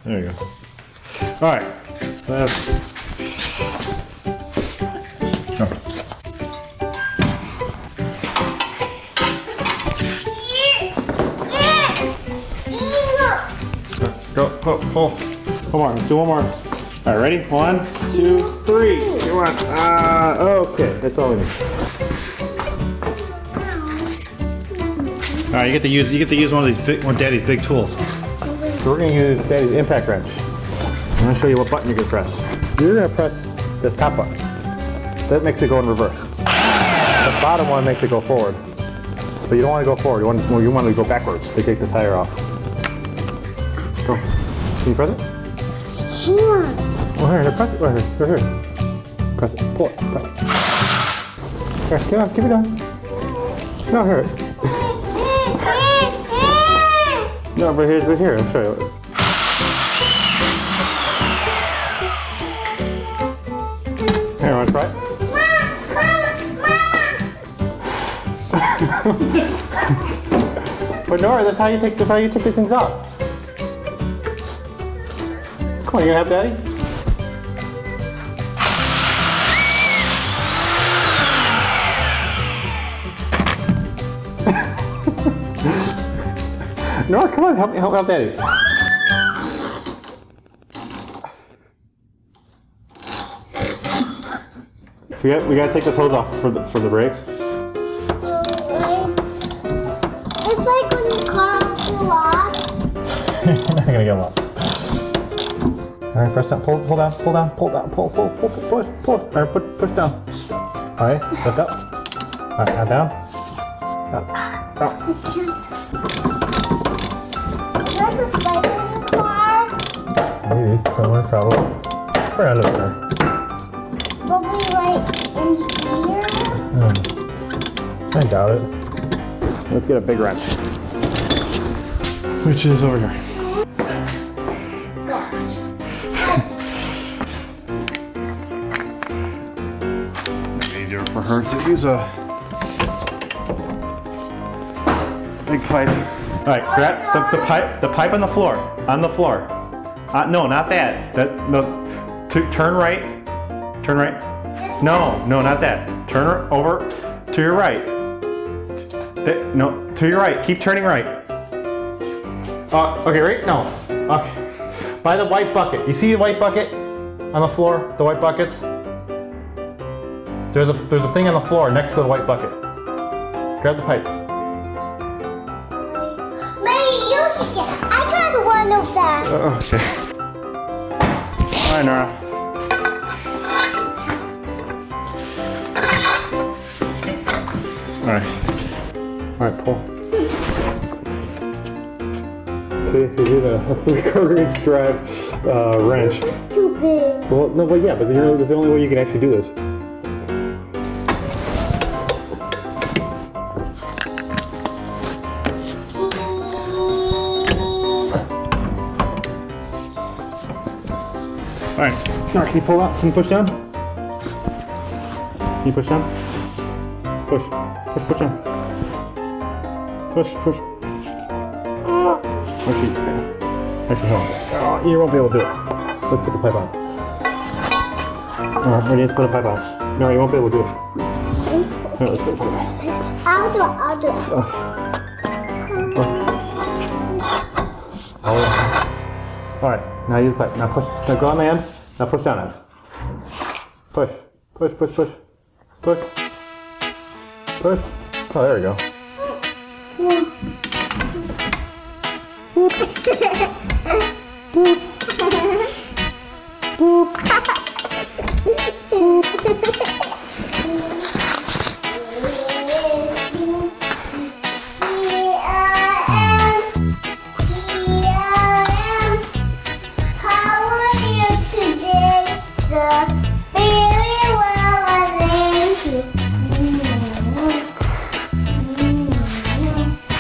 There you go. All right. That's... Oh. Go, pull. Come on, let's do one more. All right, ready? 1, 2, 3. Come on. Okay, that's all we need. All right, you get to use one of Daddy's big tools. So we're gonna use Daddy's impact wrench. I'm gonna show you what button you can press. You're gonna press this top button. That makes it go in reverse. The bottom one makes it go forward. But you don't want to go forward. You want to go backwards to take the tire off. Go. Can you press it? Hang on. Oh, here, press it. Right here. Press it. Pull it. Press it. Here, get on. Keep it on. No, here. No, but here's right here. I'll show you. Here, want to try it? But Nora, that's how you take these things off. Come on, you gonna have Daddy? Nora, come on, help Daddy. We gotta take this hose off for the brakes. It's like when the car gets lost. You're not gonna get lost. All right, press down, pull down, pull. All right, push down. All right, lift up. All right, now down. Out. I can't. Is there a spider in the car? Maybe somewhere, probably. Where under there? Probably right in here. I doubt it. Let's get a big wrench. Which is over here. Easier for her to use a big pipe. All right, grab the pipe on the floor. No, not that. Turn right. Turn right. No, not that. Turn over to your right. No, to your right. Keep turning right. Okay, right? No. Okay. By the white bucket. You see the white bucket on the floor? The white buckets? There's a thing on the floor next to the white bucket. Grab the pipe. Maybe you can get. I got one of that. Okay. All right, Nora. All right, pull. See, you need a 3/4 inch drive wrench. It's too big. Well, no, but yeah, but that's the only way you can actually do this. All right, now can you pull out? Can you push down? Can you push down? Push down. Push. Actually, hold on. Oh, you won't be able to do it. Let's put the pipe on. Alright, we need to put a pipe on. No, you won't be able to do it. Here, let's put the pipe on. I'll do it. Alright, now use the pipe. Now push. Now go on the end. Now push down it. Push. Oh, there we go.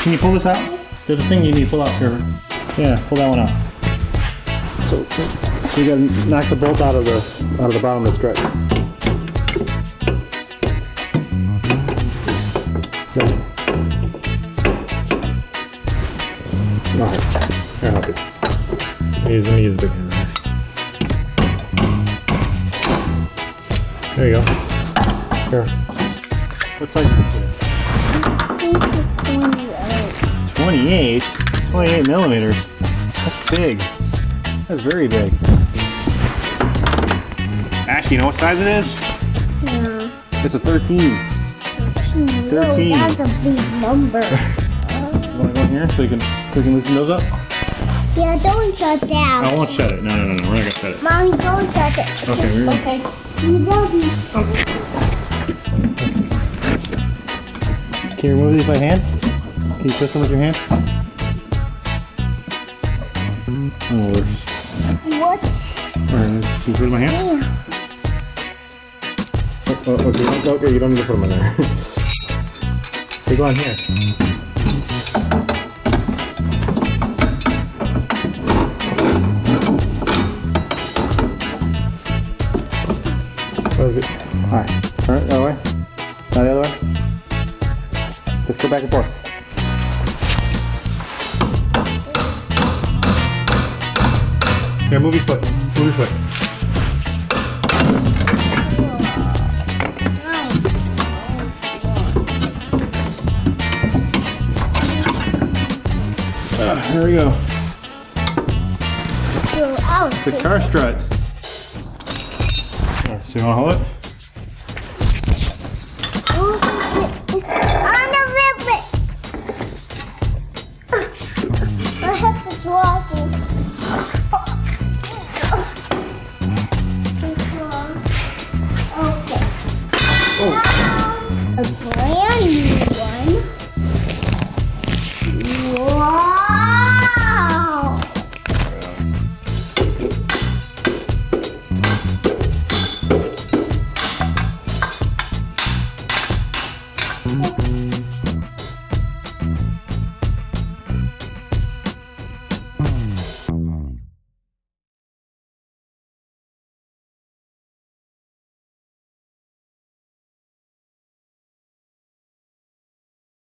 Can you pull this out? There's a thing you need to pull out here. Yeah, pull that one out. So you gotta knock the bolt out of the bottom of the strut. Alright, here, I'll help you. Let me use a big hammer. There you go. Here. What size is this? I think it's 28. 28? 28 millimeters. That's big. That's very big. Ashley, you know what size it is? No. It's a 13. 13. That's a big number. You want to go in here so you can loosen those up? Yeah, don't shut down. I won't shut it. No, we're not gonna shut it. Mommy, don't shut it. Okay, we're gonna... Okay. You love me. Can you remove these by hand? Can you twist them with your hand? Oh, worse. What's... Alright, can you put it in my hand? Yeah. Okay, you don't need to put them in there. They go on here. Alright, turn it the other way. Now the other way. Just go back and forth. Here, move your foot. Move your foot. There we go. It's a car strut. So you want to hold it? I want to rip it. I have to draw it. Okay. Oh. A brand new one. Wow.